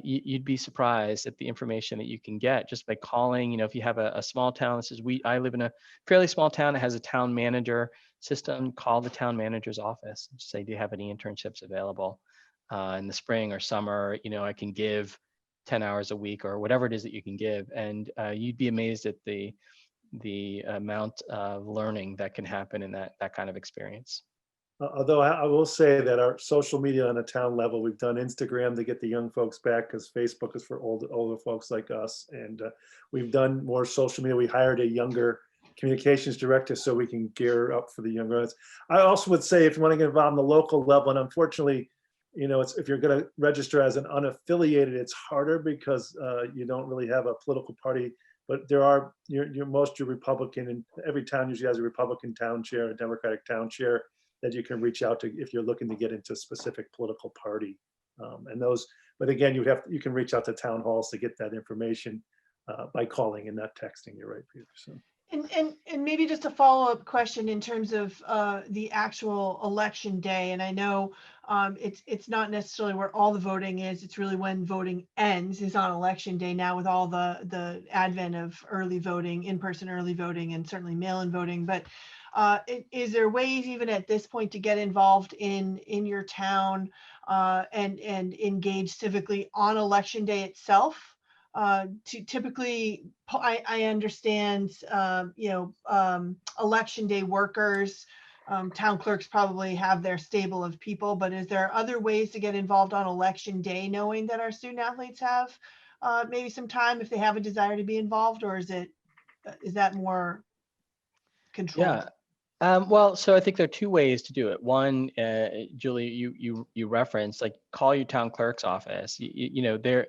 you'd be surprised at the information that you can get just by calling. If you have a small town that says, I live in a fairly small town that has a town manager system, call the town manager's office and say, do you have any internships available in the spring or summer? I can give 10 hours a week, or whatever it is that you can give. And you'd be amazed at the amount of learning that can happen in that kind of experience. Although I will say that our social media on a town level, we've done Instagram to get the young folks back, because Facebook is for older folks like us. And we've done more social media. We hired a younger communications director so we can gear up for the younger ones. I also would say, if you want to get involved on the local level, and unfortunately, if you're going to register as an unaffiliated, it's harder because you don't really have a political party. But there are, you're Republican, and every town usually has a Republican town chair, a Democratic town chair that you can reach out to if you're looking to get into a specific political party. But again, you can reach out to town halls to get that information by calling and not texting. You're right, Peter. So. And maybe just a follow-up question in terms of the actual election day. And I know it's not necessarily where all the voting is. It's really when voting ends is on election day now, with all the advent of early voting, in-person early voting, and certainly mail-in voting. But is there ways even at this point to get involved in your town and engage civically on election day itself? To typically, I understand, election day workers, town clerks probably have their stable of people, but is there other ways to get involved on election day, knowing that our student athletes have maybe some time if they have a desire to be involved, or is that more controlled? Yeah. Well, so I think there are two ways to do it. One, Julie, you referenced, like, call your town clerk's office. They're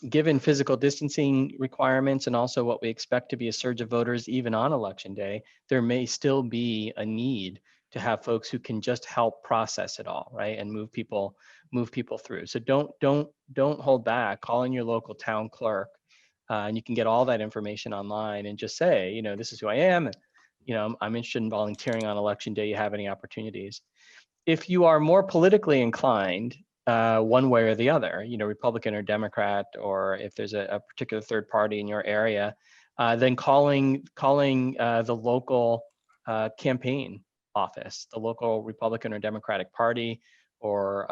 given physical distancing requirements and also what we expect to be a surge of voters even on election day, there may still be a need to have folks who can just help process it all, right, and move people through. So don't hold back. Call in your local town clerk, and you can get all that information online and just say, this is who I am. I'm interested in volunteering on election day. You have any opportunities? If you are more politically inclined, one way or the other, Republican or Democrat, or if there's a particular third party in your area, then calling the local campaign office, the local Republican or Democratic Party, or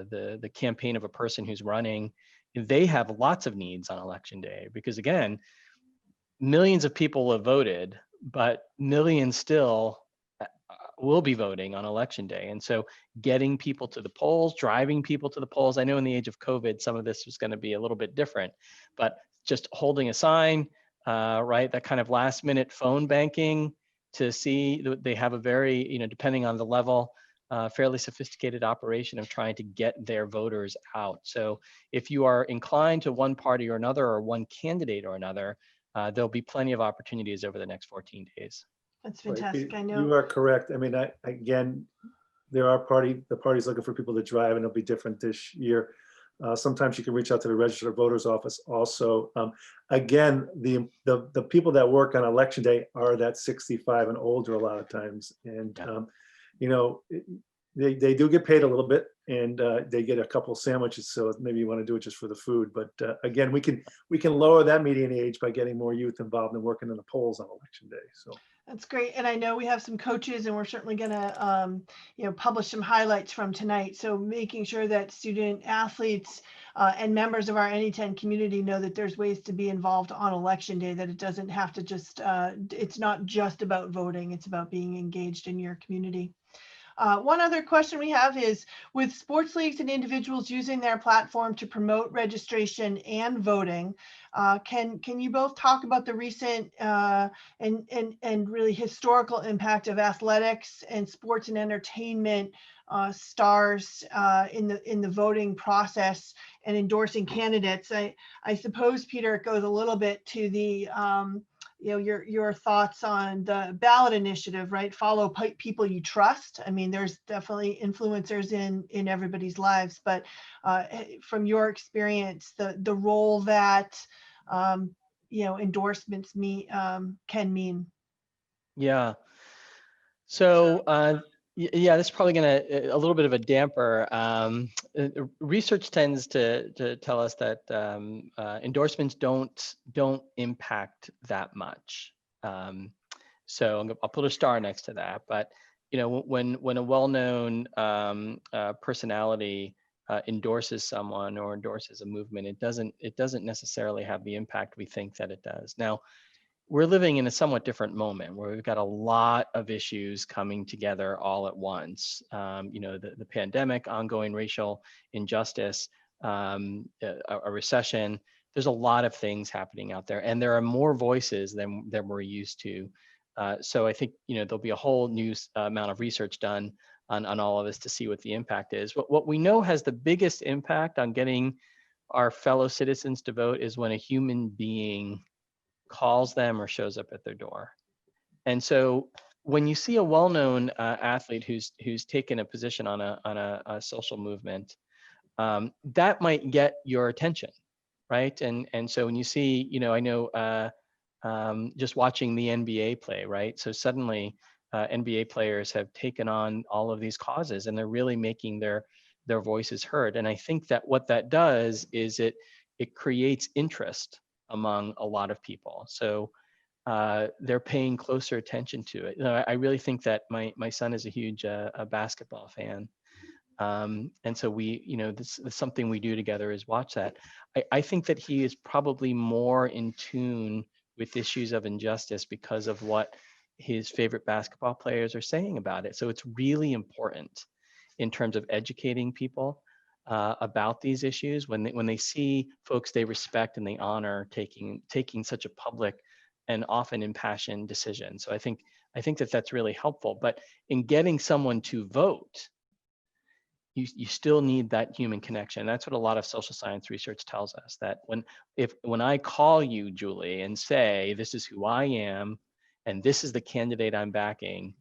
the campaign of a person who's running. They have lots of needs on election day, because again, millions of people have voted, but millions still will be voting on election day. And so getting people to the polls, driving people to the polls. I know in the age of COVID, some of this was going to be a little bit different, but just holding a sign, right? That kind of last minute phone banking to see they have a very, depending on the level, fairly sophisticated operation of trying to get their voters out. So if you are inclined to one party or another, or one candidate or another, there'll be plenty of opportunities over the next 14 days. That's fantastic. Right. I know You are correct. I mean, again, the party's looking for people to drive, and it'll be different this year. Sometimes you can reach out to the registered voters office also. Again, the people that work on election day are that 65 and older a lot of times. And, they do get paid a little bit, and they get a couple sandwiches. So maybe you want to do it just for the food. But again, we can lower that median age by getting more youth involved and working in the polls on election day. So. that's great. And I know we have some coaches, and we're certainly going to, publish some highlights from tonight. So making sure that student athletes and members of our NE10 community know that there's ways to be involved on election day, that it doesn't have to just, it's not just about voting, it's about being engaged in your community. One other question we have is, with sports leagues and individuals using their platform to promote registration and voting, can you both talk about the recent and really historical impact of athletics and sports and entertainment stars in the voting process and endorsing candidates? I suppose, Peter, it goes a little bit to the your thoughts on the ballot initiative, right? Follow people you trust. I mean, there's definitely influencers in everybody's lives, but from your experience, the role that endorsements can mean. Yeah. So yeah, this is probably a little bit of a damper. Research tends to tell us that endorsements don't impact that much. So I'll put a star next to that. But when a well-known personality endorses someone or endorses a movement, it doesn't necessarily have the impact we think that it does. Now, we're living in a somewhat different moment where we've got a lot of issues coming together all at once. The pandemic, ongoing racial injustice, a recession. There's a lot of things happening out there, and there are more voices than we're used to. So I think there'll be a whole new amount of research done on all of this to see what the impact is. What we know has the biggest impact on getting our fellow citizens to vote is when a human being calls them or shows up at their door. And so when you see a well-known athlete who's taken a position on a social movement, that might get your attention, right? And so when you see, I know just watching the NBA play, right? So suddenly NBA players have taken on all of these causes and they're really making their voices heard. And I think that what that does is it creates interest among a lot of people. So they're paying closer attention to it. You know, I really think that my son is a huge a basketball fan. And so we, you know, this is something we do together is watch that. I think that he is probably more in tune with issues of injustice because of what his favorite basketball players are saying about it. So it's really important in terms of educating people about these issues when they see folks they respect and they honor taking such a public and often impassioned decision. So I think that that's really helpful. But in getting someone to vote, you still need that human connection. That's what a lot of social science research tells us, that when I call you, Julie, and say, this is who I am, and this is the candidate I'm backing,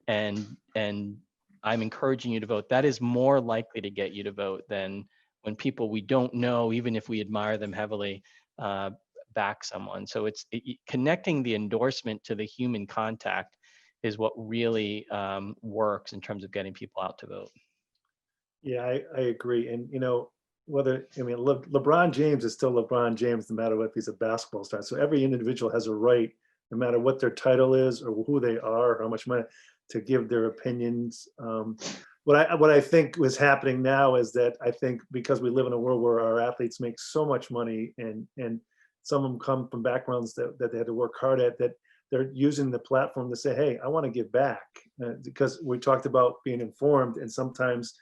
and I'm encouraging you to vote, that is more likely to get you to vote than when people we don't know, even if we admire them heavily, back someone. So connecting the endorsement to the human contact is what really works in terms of getting people out to vote. Yeah, I agree. And, you know, LeBron James is still LeBron James, no matter what he's a basketball star. So every individual has a right, no matter what their title is or who they are, or how much money, to give their opinions. What I think was happening now is that I think because we live in a world where our athletes make so much money, and some of them come from backgrounds that they had to work hard at, that they're using the platform to say, hey, I want to give back. Because we talked about being informed, and sometimes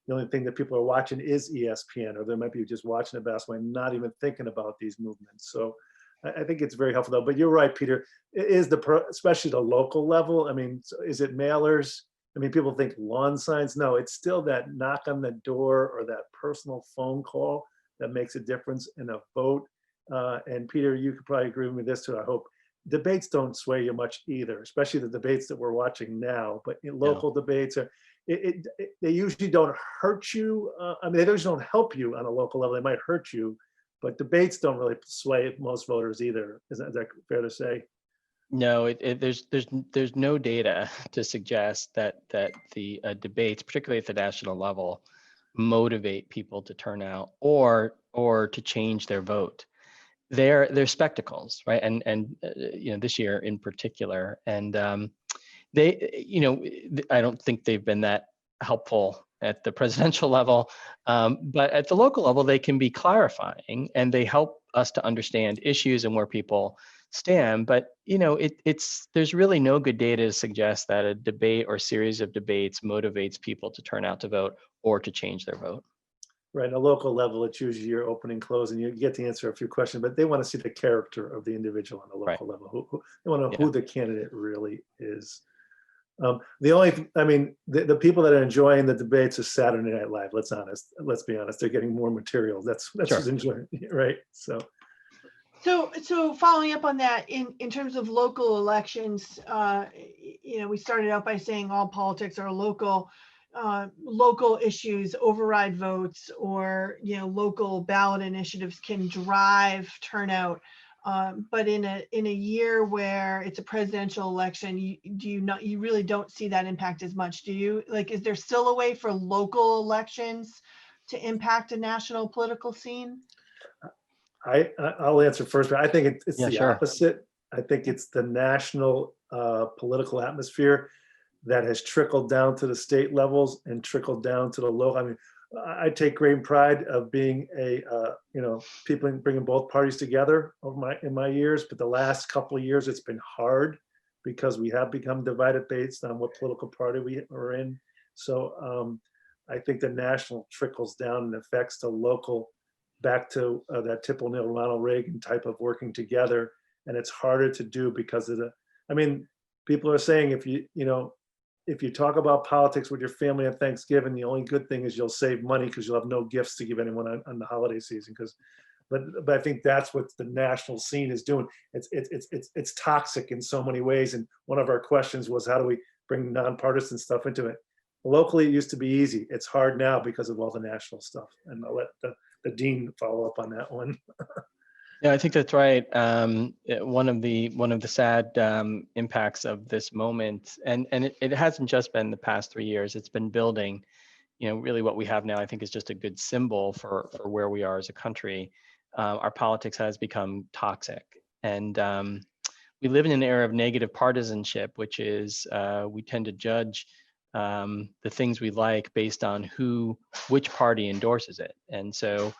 the only thing that people are watching is ESPN, or they might be just watching a basketball and not even thinking about these movements. So I think it's very helpful though. But you're right, Peter, especially the local level. I mean, is it mailers? I mean, people think lawn signs. No, it's still that knock on the door or that personal phone call that makes a difference in a vote. And Peter, you could probably agree with me this too, I hope. Debates don't sway you much either, especially the debates that we're watching now. But local debates are, they usually don't hurt you. I mean, they usually don't help you on a local level. They might hurt you, but debates don't really sway most voters either. Is that fair to say? No, there's no data to suggest that the debates, particularly at the national level, motivate people to turn out or to change their vote. They're spectacles, right? And you know, this year in particular, and they, you know, I don't think they've been that helpful at the presidential level, but at the local level, they can be clarifying and they help us to understand issues and where people stand. But you know, there's really no good data to suggest that a debate or series of debates motivates people to turn out to vote or to change their vote. Right, at a local level, it's usually your opening, close, and you get to answer a few questions, but they want to see the character of the individual on the local level. They want to know who the candidate really is. The people that are enjoying the debates is Saturday Night Live. Let's be honest. They're getting more material. That's who's enjoying it, right? So following up on that, in terms of local elections, you know, we started out by saying all politics are local. Local issues, override votes, or you know, local ballot initiatives can drive turnout. But in a year where it's a presidential election, you really don't see that impact as much, do you? Like, is there still a way for local elections to impact a national political scene? I'll answer first, but I think it's the sure. opposite. I think it's the national political atmosphere that has trickled down to the state levels and trickled down to the local. I mean, I take great pride of being people bringing both parties together in my years, but the last couple of years it's been hard because we have become divided based on what political party we are in. So I think the national trickles down and affects the local back to that typical Ronald Reagan type of working together, and it's harder to do because of people are saying if you talk about politics with your family on Thanksgiving, the only good thing is you'll save money because you'll have no gifts to give anyone on the holiday season. But I think that's what the national scene is doing. It's toxic in so many ways. And one of our questions was, how do we bring nonpartisan stuff into it? Locally, it used to be easy. It's hard now because of all the national stuff. And I'll let the dean follow up on that one. Yeah, I think that's right. One of the sad impacts of this moment, and it hasn't just been the past 3 years. It's been building. Really, what we have now, I think, is just a good symbol for where we are as a country. Our politics has become toxic, and we live in an era of negative partisanship, which is we tend to judge the things we like based on which party endorses it, and so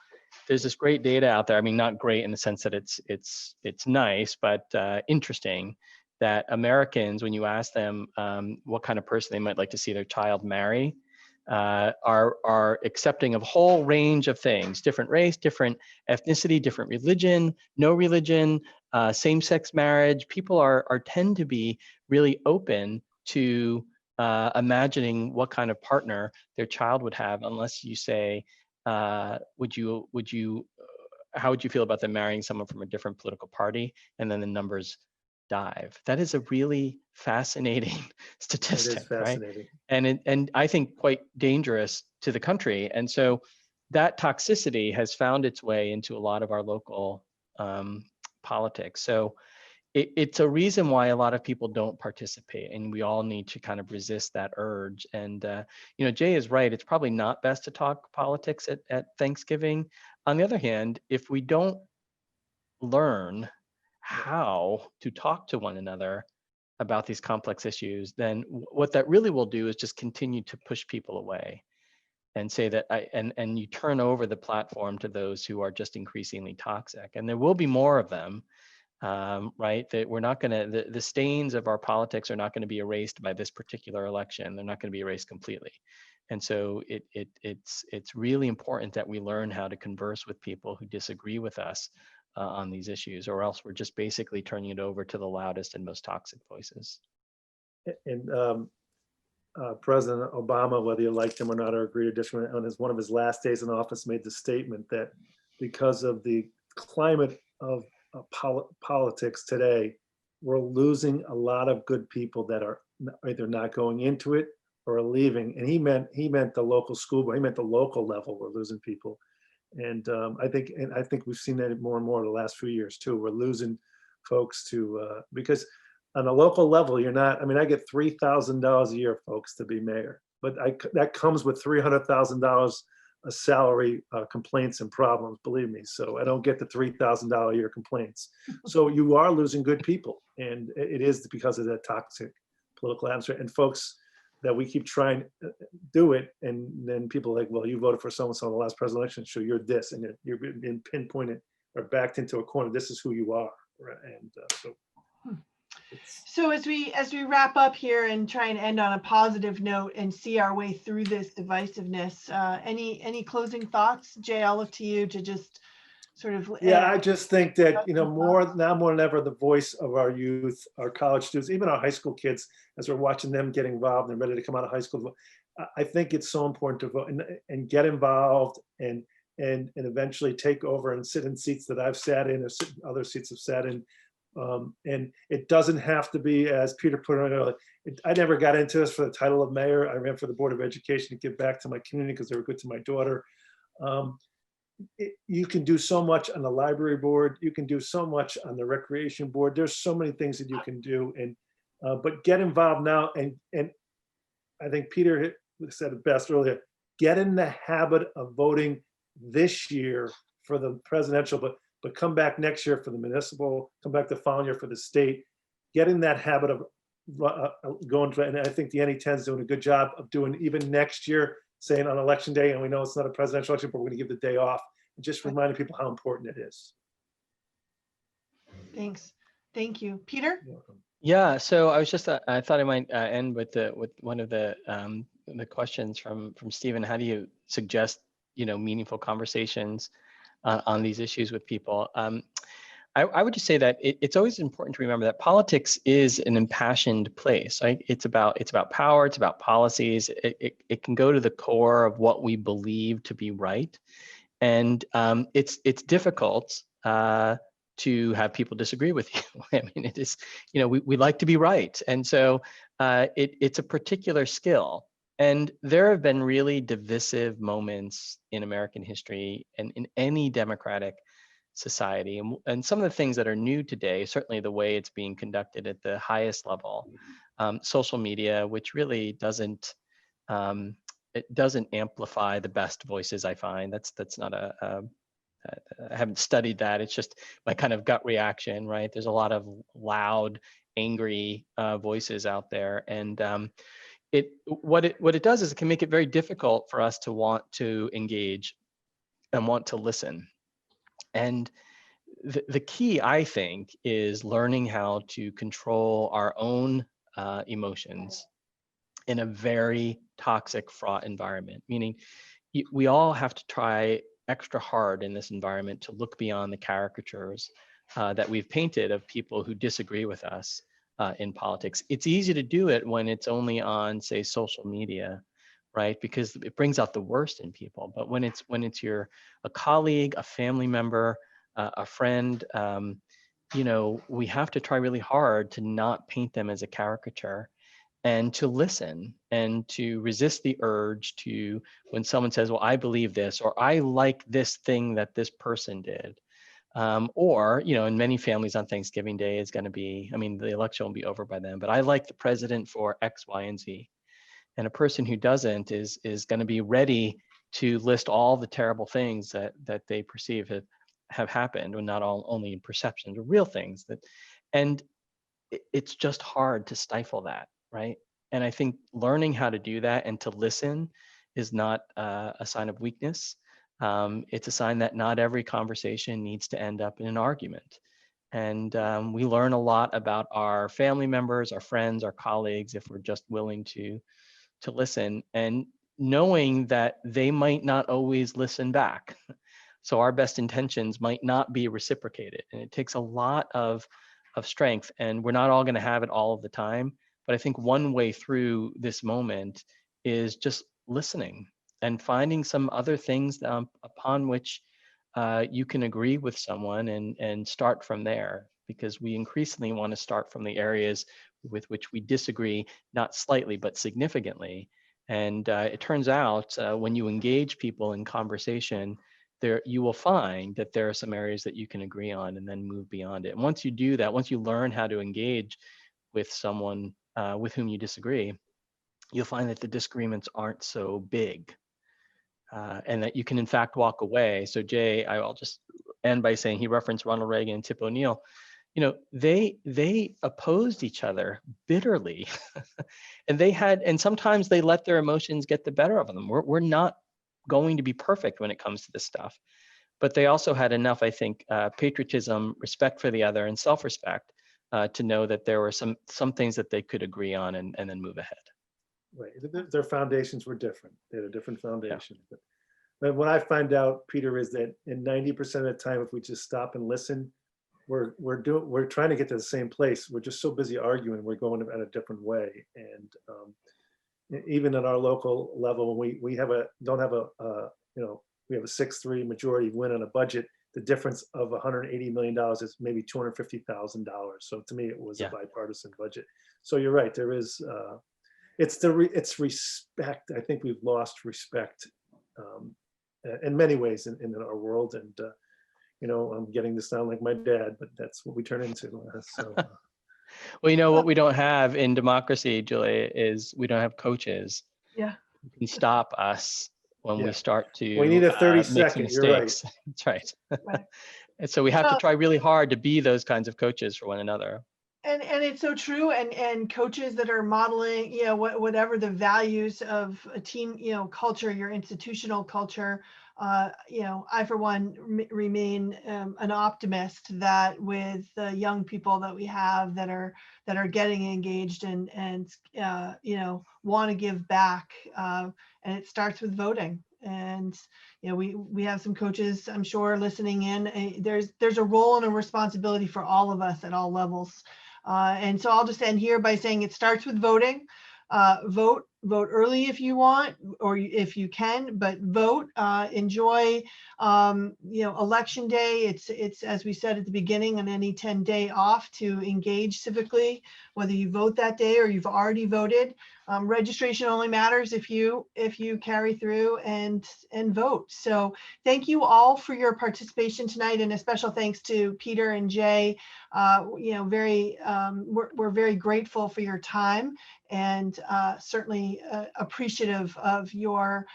there's this great data out there. I mean, not great in the sense that it's nice, but interesting that Americans, when you ask them what kind of person they might like to see their child marry, are accepting of a whole range of things: different race, different ethnicity, different religion, no religion, same-sex marriage. People tend to be really open to imagining what kind of partner their child would have, unless you say, how would you feel about them marrying someone from a different political party? And then the numbers dive. That is a really fascinating statistic, It is fascinating. Right? And I think quite dangerous to the country. And so that toxicity has found its way into a lot of our local politics. So it's a reason why a lot of people don't participate, and we all need to kind of resist that urge. And Jay is right. It's probably not best to talk politics at Thanksgiving. On the other hand, if we don't learn how to talk to one another about these complex issues, then what that really will do is just continue to push people away and say that and you turn over the platform to those who are just increasingly toxic. And there will be more of them. Right? That we're not going to, the stains of our politics are not going to be erased by this particular election. They're not going to be erased completely. And so it's really important that we learn how to converse with people who disagree with us on these issues, or else we're just basically turning it over to the loudest and most toxic voices. And President Obama, whether you liked him or not or agree or disagree, on one of his last days in office, made the statement that because of the climate of politics today, we're losing a lot of good people that are either not going into it or are leaving. And he meant the local school, but he meant the local level. We're losing people, and I think we've seen that more and more the last few years too. We're losing folks to because on a local level, you're not. I mean, I get $3,000 a year, folks, to be mayor, but that comes with $300,000 a salary, complaints and problems, believe me. So I don't get the $3,000 a year complaints. So you are losing good people, and it is because of that toxic political atmosphere. And folks that we keep trying to do it, and then people are like, well, you voted for so-and-so in the last presidential election, so you're this, and you're being pinpointed or backed into a corner. This is who you are, right? And so as we wrap up here and try and end on a positive note and see our way through this divisiveness, any closing thoughts? Jay, I'll look to you to just sort of. Yeah, I just think that more than ever, the voice of our youth, our college students, even our high school kids, as we're watching them get involved and ready to come out of high school, I think it's so important to vote and get involved and eventually take over and sit in seats that I've sat in or sit in other seats have sat in. And it doesn't have to be, as Peter put it on, I never got into this for the title of mayor. I ran for the Board of Education to give back to my community because they were good to my daughter. You can do so much on the library board. You can do so much on the recreation board. There's so many things that you can do, and but get involved now. And I think Peter said it best earlier. Get in the habit of voting this year for the presidential, but come back next year for the municipal. Come back the following year for the state. Get in that habit of going to. And I think the NE10 is doing a good job of doing even next year, saying on election day, and we know it's not a presidential election, but we're going to give the day off, and just reminding people how important it is. Thanks. Thank you. Peter? Yeah, so I was just, I thought I might end with one of the questions from Stephen. How do you suggest, meaningful conversations on these issues with people? I would just say that it's always important to remember that politics is an impassioned place, right? It's about power, it's about policies. It can go to the core of what we believe to be right. And it's difficult to have people disagree with you. I mean, it is, we like to be right. And so it's a particular skill. And there have been really divisive moments in American history and in any democratic society. And some of the things that are new today, certainly the way it's being conducted at the highest level, social media, which really doesn't, it doesn't amplify the best voices, I find. That's not I haven't studied that. It's just my kind of gut reaction, right? There's a lot of loud, angry voices out there. And what it does is it can make it very difficult for us to want to engage and want to listen. And the key, I think, is learning how to control our own emotions in a very toxic, fraught environment, meaning we all have to try extra hard in this environment to look beyond the caricatures that we've painted of people who disagree with us in politics. It's easy to do it when it's only on, say, social media, right? Because it brings out the worst in people. But when it's a colleague, a family member, a friend, you know, we have to try really hard to not paint them as a caricature, and to listen and to resist the urge to, when someone says, well, I believe this, or I like this thing that this person did. Or, you know, in many families on Thanksgiving Day is going to be, I mean, the election will be over by then, but I like the president for X, Y, and Z. And a person who doesn't is going to be ready to list all the terrible things that they perceive have happened, and not only in perceptions, or real things that, and it's just hard to stifle that, right? And I think learning how to do that and to listen is not a sign of weakness. It's a sign that not every conversation needs to end up in an argument. And we learn a lot about our family members, our friends, our colleagues, if we're just willing to listen, and knowing that they might not always listen back. So our best intentions might not be reciprocated. And it takes a lot of strength, and we're not all going to have it all of the time. But I think one way through this moment is just listening and finding some other things upon which you can agree with someone, and start from there, because we increasingly want to start from the areas with which we disagree, not slightly, but significantly. And it turns out when you engage people in conversation, you will find that there are some areas that you can agree on, and then move beyond it. And once you do that, once you learn how to engage with someone with whom you disagree, you'll find that the disagreements aren't so big, and that you can in fact walk away. So Jay, I'll just end by saying, he referenced Ronald Reagan and Tip O'Neill. You know, they opposed each other bitterly, and sometimes they let their emotions get the better of them. We're not going to be perfect when it comes to this stuff, but they also had enough, I think, patriotism, respect for the other, and self-respect to know that there were some things that they could agree on, and then move ahead. Right, their foundations were different. They had a different foundation. Yeah. But what I find out, Peter, is that in 90% of the time, if we just stop and listen, we're trying to get to the same place. We're just so busy arguing, we're going at a different way. And even at our local level, we don't have a we have a 6-3 majority win on a budget. The difference of $180 million is maybe $250,000. So to me, it was a bipartisan budget. So you're right. There is it's respect. I think we've lost respect in many ways in our world. And you know, I'm getting to sound like my dad, but that's what we turn into. Well, you know what we don't have in democracy, Julia, is we don't have coaches. Yeah. Who can stop us when we start to we need a 30-second, make some mistakes. You're right. That's right. And so we have to try really hard to be those kinds of coaches for one another. And it's so true. And coaches that are modeling, you know, whatever the values of a team, you know, culture, your institutional culture, you know, I for one remain an optimist that with the young people that we have that are getting engaged and you know, want to give back, and it starts with voting. And you know, we have some coaches, I'm sure, listening in. There's a role and a responsibility for all of us at all levels. And so I'll just end here by saying it starts with voting. Vote early if you want, or if you can, but vote. Enjoy, you know, election day. It's as we said at the beginning, an NE10 day off to engage civically, whether you vote that day or you've already voted. registration only matters if you carry through and vote. So thank you all for your participation tonight, and a special thanks to Peter and Jay. We're very grateful for your time, and certainly appreciative of your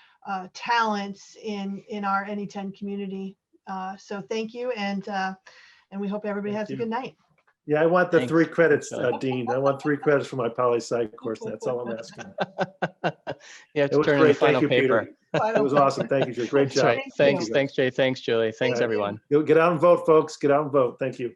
talents in our NE10 community. So thank you, and we hope everybody has a good night. Yeah, I want the Thanks. 3 credits, Thanks, Dean. I want 3 credits for my poli-sci course. That's all I'm asking. You have It to was turn in the great. final Thank you, paper. Peter. It was awesome. Thank you, Julie. Great That's job. right. Thank Thanks. you. Thanks, Jay. Thanks, Julie. Thanks, Thank you. everyone. Get out and vote, folks. Get out and vote. Thank you.